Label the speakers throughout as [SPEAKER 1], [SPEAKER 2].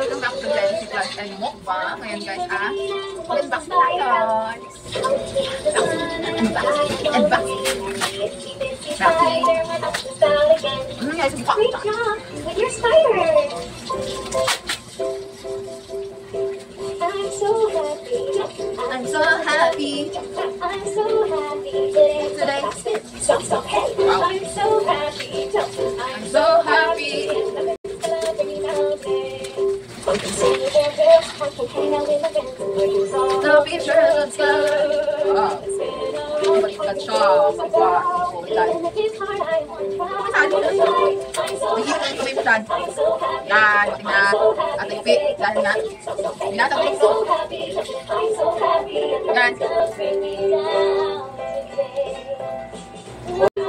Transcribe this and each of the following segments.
[SPEAKER 1] welcome back to Jency Plus and Mukbang. Ngayon guys, unbox tayo. Unbox. Guys, unbox.
[SPEAKER 2] With your spider. I'm so happy. I'm so happy today. Stop. Hey.
[SPEAKER 1] Wow.
[SPEAKER 2] I'm so happy.
[SPEAKER 1] I'm so happy.
[SPEAKER 2] So be sure, let's go.
[SPEAKER 1] Wow. Baliktad siya. Magiging kami pa dyan. Yan, tingnan. At ipit. Dahil na. Binatagin ko. Yan.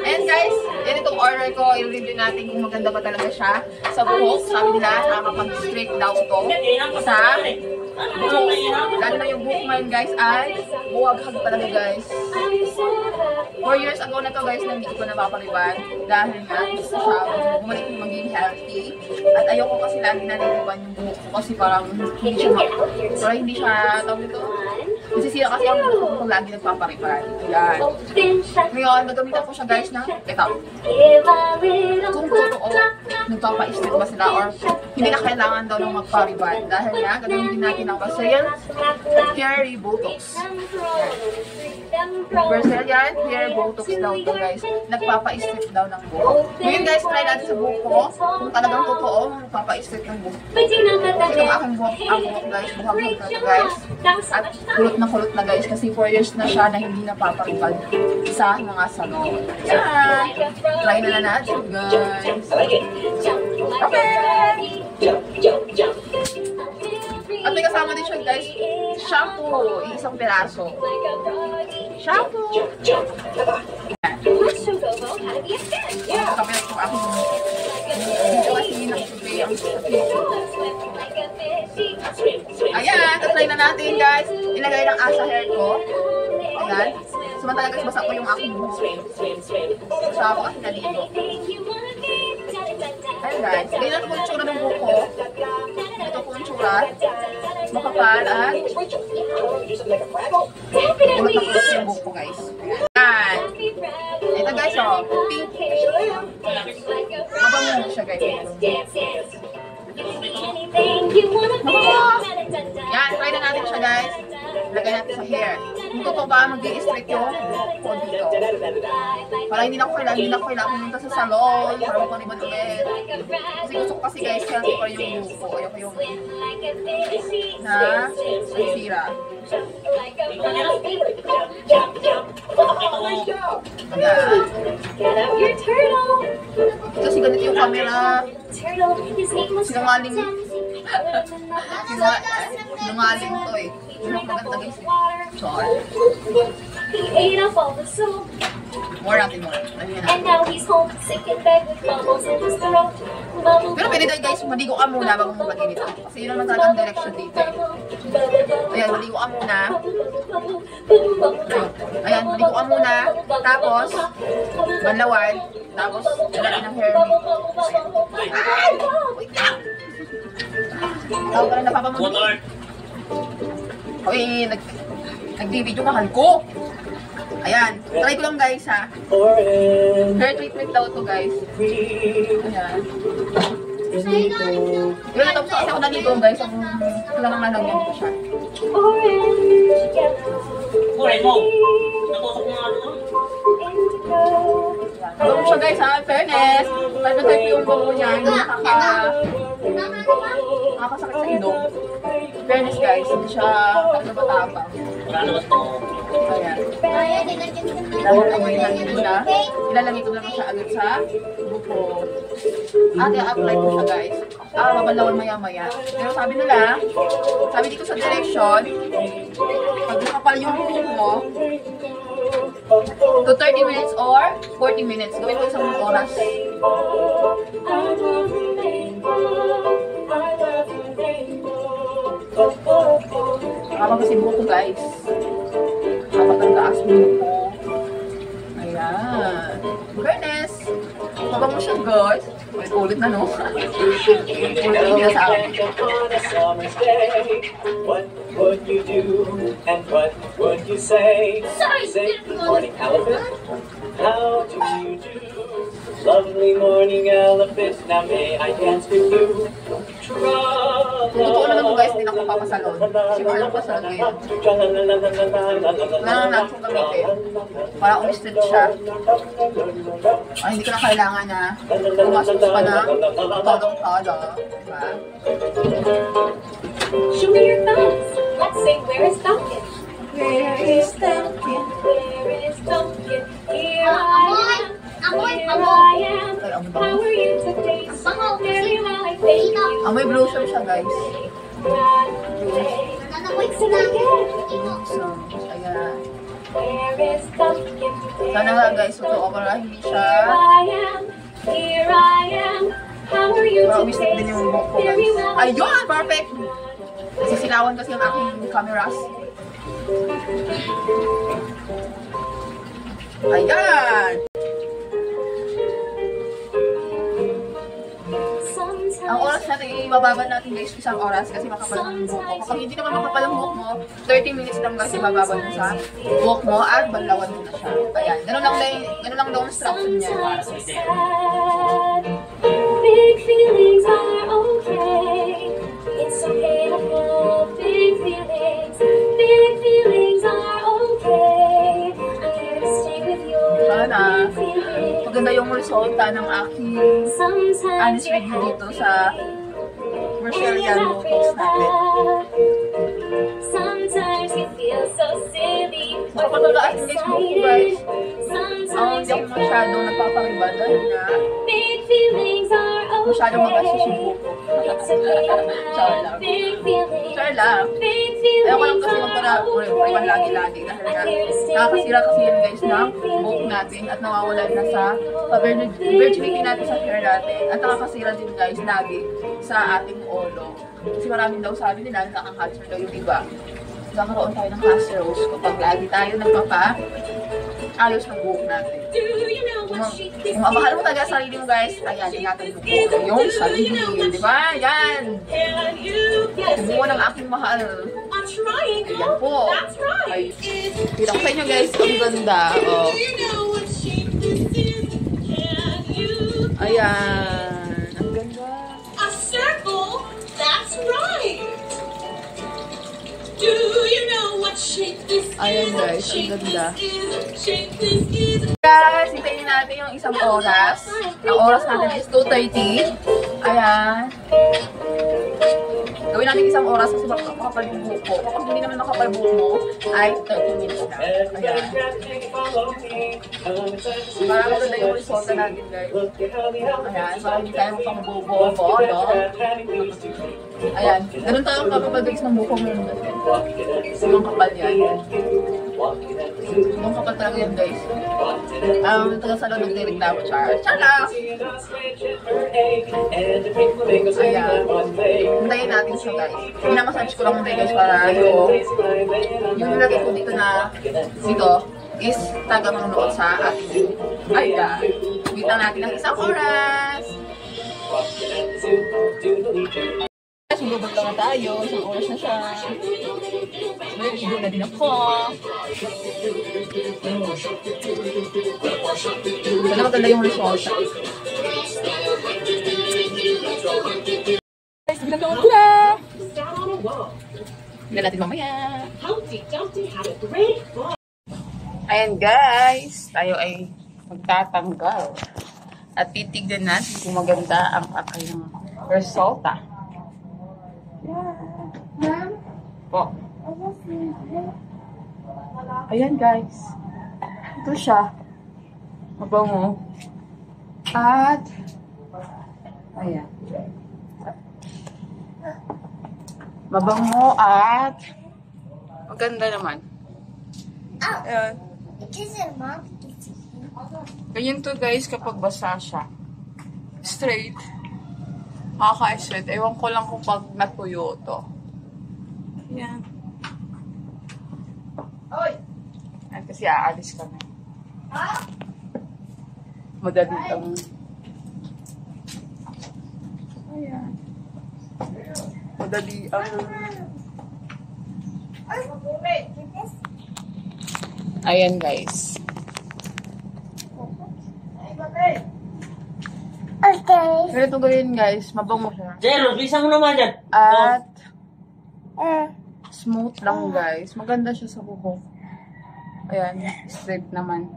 [SPEAKER 1] And guys, yan itong order ko. I-review natin kung maganda ba talaga siya. Sa buhok, sabi nila, nakakapag-straight daw to. Sa buhok. Lalo na yung buhok ngayon guys ay buwaghag talaga guys. 4 years ago na to guys na hindi ko napapaliban. Dahil nga gusto siya bumalik maging healthy. At ayoko kasi lagi naliliban yung buhok ko kasi parang hindi siya tawag nito. Nasisira kasi ang buhok ko kung lagi nagpapariban. Yan. Ngayon, nagamitan ko siya guys na ito. Kung totoo, nagpapa-strip ba sila or hindi na kailangan daw ng magpariban. Dahil nga, gagamitin natin ang Brazilian Hair Botox. Brazilian Hair Botox daw ito guys. Nagpapa-strip daw ng buhok. Ngayon guys, try natin sa buhok ko kung talagang totoo, nagpapa-strip ng buhok. Kasi itong aking buhok guys, buhag-hag na guys. At kulot na guys kasi 4 years na siya na hindi napapariban sa mga salon. Yan! Try na natin guys. Okay! At may kasama din siya guys, shampoo, isang piraso. Shampoo! Yan. Kapit ko ako dito kasi nakasubay ang ayan, tatry na natin guys. Ilagay ng asa hair ko. Ayan. Samantala guys, basa ko yung aking buhok. Basa ako kasi naligo. Ayan guys, ganyan po yung tsura ng buhok ko. Ito po yung tsura. Makapal at kulat yung buhok ko guys. Ayan. Ito guys, oh. Pink. Mabango siya guys. Yan, try na natin siya guys. Lagay natin sa hair. Kung totoo ba mag-i-straight yung buhok dito. Para hindi na ako kailangan pumunta sa salon. Para makaliban ulit. Kasi gusto ko kasi guys, healthy pa yung buhok ko. Ayoko yung na sira. Kasi ganito yung camera. Sinungaling. Sinungaling to eh. Maganda guys. Char. More natin more. Pero pwede tayo guys, maligo ka muna bago mo lagay nito. Kasi yun naman talagang direction dito eh. Ayan, maligo ka muna. Ayan, maligo ka muna. Tapos, banlawan. Tapos, lagay ng hair me. Ay! Wait lang! Tawag ka na napapamunin. Uy, nag-video mahal ko. Ayan, try ko lang guys ha. Hair treatment daw to guys. Ayan. Yun, natapos kasi ako naligo guys. Ang lang nalagyan ko siya.
[SPEAKER 3] Kuray mo! Natusok mo nga doon.
[SPEAKER 1] Bago siya guys ha, fairness. Pag nag-type yung bago niya, nakakasakit sa ilong. Fairness guys, hindi siya matapang.
[SPEAKER 3] Wala naman ito.
[SPEAKER 1] Ayan. Ilalagay ko lang siya agad sa buko. At i-apply ko siya guys. Babalawan maya-maya. Pero sabi nila, sabi dito sa direction, pag nakapal yung buko mo, to 30 minutes or 40 minutes. Gawin mo isang oras. Habang kasi buko guys. Habang ang taas buko. Ayan. Fairness. Habang mo siya guys. Ulit na, no? Ulit na sa akin.
[SPEAKER 4] On a summer's day, what would you do and what would you say? Say, morning elephant, how do you do? Lovely morning elephant, now may I dance with you?
[SPEAKER 1] Totoo naman po guys, hindi na ako papasalon. Kasi mahal pa sa ngayon. Wala na natin gamitin. Para umistit siya. Ay, hindi ko na kailangan na pumasok pa na todong-todo. Diba?
[SPEAKER 2] Show me your thumbs. Let's sing Where is Duncan?
[SPEAKER 1] Where is Duncan?
[SPEAKER 2] Where is Duncan? Here I am. Here I am.
[SPEAKER 1] Ay, ang
[SPEAKER 2] How
[SPEAKER 1] bango.
[SPEAKER 2] are you today? Very well, I thank you.
[SPEAKER 1] Amoy blossom siya guys.
[SPEAKER 2] Sing again.
[SPEAKER 1] Blossom. Ayan.
[SPEAKER 2] Where is Duncan?
[SPEAKER 1] Sana nga guys, mag-operahin siya.
[SPEAKER 2] Here I am. Here I am. How are you
[SPEAKER 1] Para umistit
[SPEAKER 2] today?
[SPEAKER 1] din yung buhok ko
[SPEAKER 2] Very
[SPEAKER 1] guys.
[SPEAKER 2] well.
[SPEAKER 1] Ayun! Perfect! Nasisilawan kasi ang aking cameras. Ayan! Ang oras natin, ibababa natin guys isang oras kasi makapal ang buhok mo. Kapag hindi naman makapal ang buhok mo, 30 minutes lang guys ibababa mo sa buhok mo at banlawan mo na siya. Ayan, ganun lang daw ang instruction niya.
[SPEAKER 2] Big feelings are okay. It's okay to have big feelings. Big feelings are okay. I'm here to stay with you.
[SPEAKER 1] Sana.
[SPEAKER 2] Big feelings.
[SPEAKER 1] Maganda yung resulta ng aking
[SPEAKER 2] Sometimes
[SPEAKER 1] honest
[SPEAKER 2] you're
[SPEAKER 1] review dito
[SPEAKER 2] happy.
[SPEAKER 1] sa Brazilian Botox natin.
[SPEAKER 2] Sometimes you feel so silly.
[SPEAKER 1] Nakapaglalaan guys mo ko guys.
[SPEAKER 2] Sometimes
[SPEAKER 1] Hindi ako masyadong nagpapariba dahil na
[SPEAKER 2] big feelings are okay.
[SPEAKER 1] masyadong magastos yung buhok ko.
[SPEAKER 2] It's okay to
[SPEAKER 1] Char
[SPEAKER 2] have
[SPEAKER 1] lang.
[SPEAKER 2] big feelings.
[SPEAKER 1] Char lang.
[SPEAKER 2] Big feelings
[SPEAKER 1] Ayaw ko lang kasi
[SPEAKER 2] are
[SPEAKER 1] magpariban lagi-lagi dahil nga nakakasira kasi yun guys ng buhok natin at nawawalan na sa virginity natin sa hair natin at nakakasira din guys lagi sa ating ulo. Kasi maraming daw sabi nila nakaka-cancer daw yung iba. Nagkakaroon tayo ng cancerous kapag lagi tayo nagpapa-ayos ng buhok natin. Kung mamahal mo talaga sarili mo guys, ayan, ingatan mo po yung sarili. Di ba? Yan! Yung buo ng aking mahal. Ayan po. Ay, kita ko sa inyo guys, ang ganda. Oh. Ayan. Ang ganda.
[SPEAKER 5] A circle? That's right! Do you know what shape this is?
[SPEAKER 1] Ayan guys, ang
[SPEAKER 5] Shape
[SPEAKER 1] ganda.
[SPEAKER 5] this is, shape this is.
[SPEAKER 1] Guys, hintayin natin yung isang oras. Ang oras natin is 2:30. Ayan. Gawin natin isang oras kasi makapal yung buhok ko. Kapag hindi naman makapal buhok mo, ay 30 minutes na. Ayan. Parang maganda yung resulta natin guys. Ayan, para hindi tayo magpang-bobo, no? Ayan, ganun tayo kapag guys ng buhok mo. Yung kapal yan. Yung kapal talaga yan guys. Taga sa loob nagtireklamo, Char. Char lang! Ayan. Hintayin natin siya guys. Pinamassage ko lang muna guys para yung nilagay ko dito na dito is taga manunood sa ating ayan. Wait lang natin ng isang oras. Sumubot lang na tayo. Isang oras na siya. Naligo na din ako. Sana maganda yung resulta. Guys, bilang ka wala. Tignan natin mamaya.
[SPEAKER 5] Humpty Dumpty had a great fall.
[SPEAKER 1] Ayan guys, tayo ay magtatanggal. At titignan natin kung maganda ang aking resulta. Yan. Po. Ayan guys. Ito siya. Mabango. At ayan. Mabango at maganda naman. Ayan. Ganyan to guys kapag basa siya. Straight. Nakaka-sweat. Ewan ko lang kung pag natuyo to. Ayan. Ayan kasi aalis kami. Madali lang. Ayan. Madali ang... Ayan guys.
[SPEAKER 2] Okay.
[SPEAKER 1] Ganito gawin guys, mabango siya.
[SPEAKER 3] Jero, bisa mo naman dyan.
[SPEAKER 1] At smooth lang guys. Maganda siya sa buhok. Ayan, straight naman.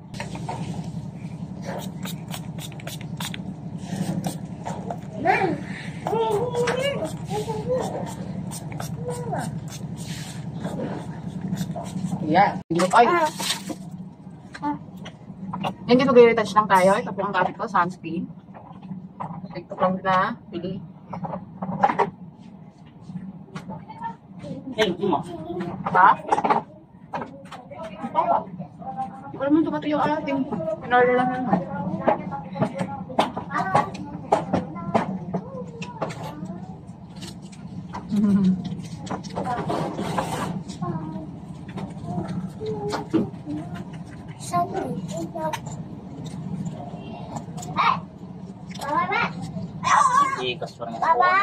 [SPEAKER 1] Ayan. Ay! Yan, dito gawin-touch lang tayo. Ito po ang gamit ko, sunscreen. TikTok lang na. Pili.
[SPEAKER 3] Eh, lima.
[SPEAKER 1] Ha? Hindi ko naman tumato yung ating in-order lang naman.
[SPEAKER 3] Ikas pa rin ako.
[SPEAKER 2] Baba!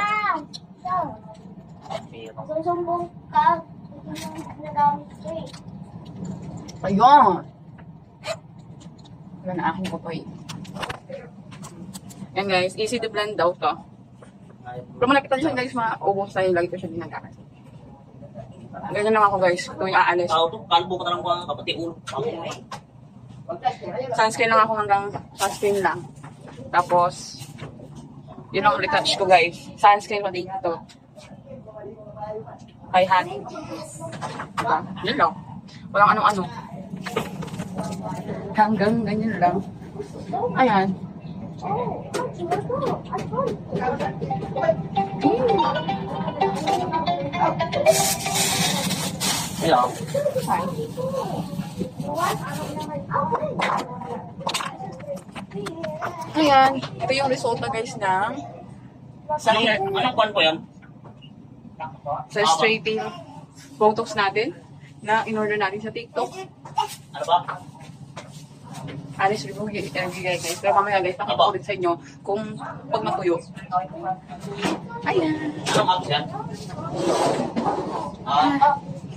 [SPEAKER 3] Pero,
[SPEAKER 2] Susumbong ka. Nagamit ko eh.
[SPEAKER 1] Ayun! Wala na aking kutoy. Yan guys, easy to blend daw to. Pero malapit siya guys, maubos tayo. Lagi ko siya ginagakas. Ganyan lang ako guys, kung yung aalis.
[SPEAKER 3] tao to, kalbo ka talang ko ang kapati ulo.
[SPEAKER 1] Sunscreen lang ako hanggang sunscreen lang. Tapos, yun ang retouch ko guys. Sunscreen ko dito. Kay hat. Diba? Yun lang. Walang ano-ano. Hanggang ganyan lang. Ayan.
[SPEAKER 3] Hello.
[SPEAKER 1] Ayan. Ayan. Ito yung resulta guys ng
[SPEAKER 3] Anong kwan po yan?
[SPEAKER 1] sa straighting photos natin na in-order natin sa TikTok.
[SPEAKER 3] Ano ba?
[SPEAKER 1] Alis review guys. Pero mamaya guys, pakita ko rin sa inyo kung pag natuyo. Ayan.
[SPEAKER 3] Anong apps yan?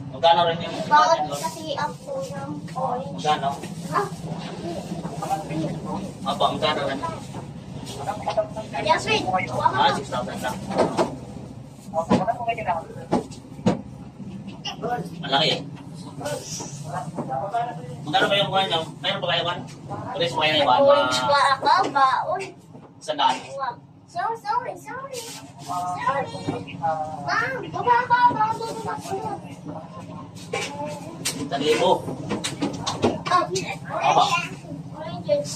[SPEAKER 3] Magkano rin yung
[SPEAKER 2] Bawat kasi ako ng orange.
[SPEAKER 3] magkano? Apa, magkano rin?
[SPEAKER 2] Yes, wait.
[SPEAKER 3] 6,000 lang. Malaki eh. Magkano ba yung kuhan nyo? Mayroon ba kayo kuhan? Tulis mo kayo na iwan.
[SPEAKER 2] Orange ba ako? Baon.
[SPEAKER 3] Sandaan.
[SPEAKER 2] Sorry. Ma'am, baba ka.
[SPEAKER 3] Sa libo.
[SPEAKER 2] Oh, oranges.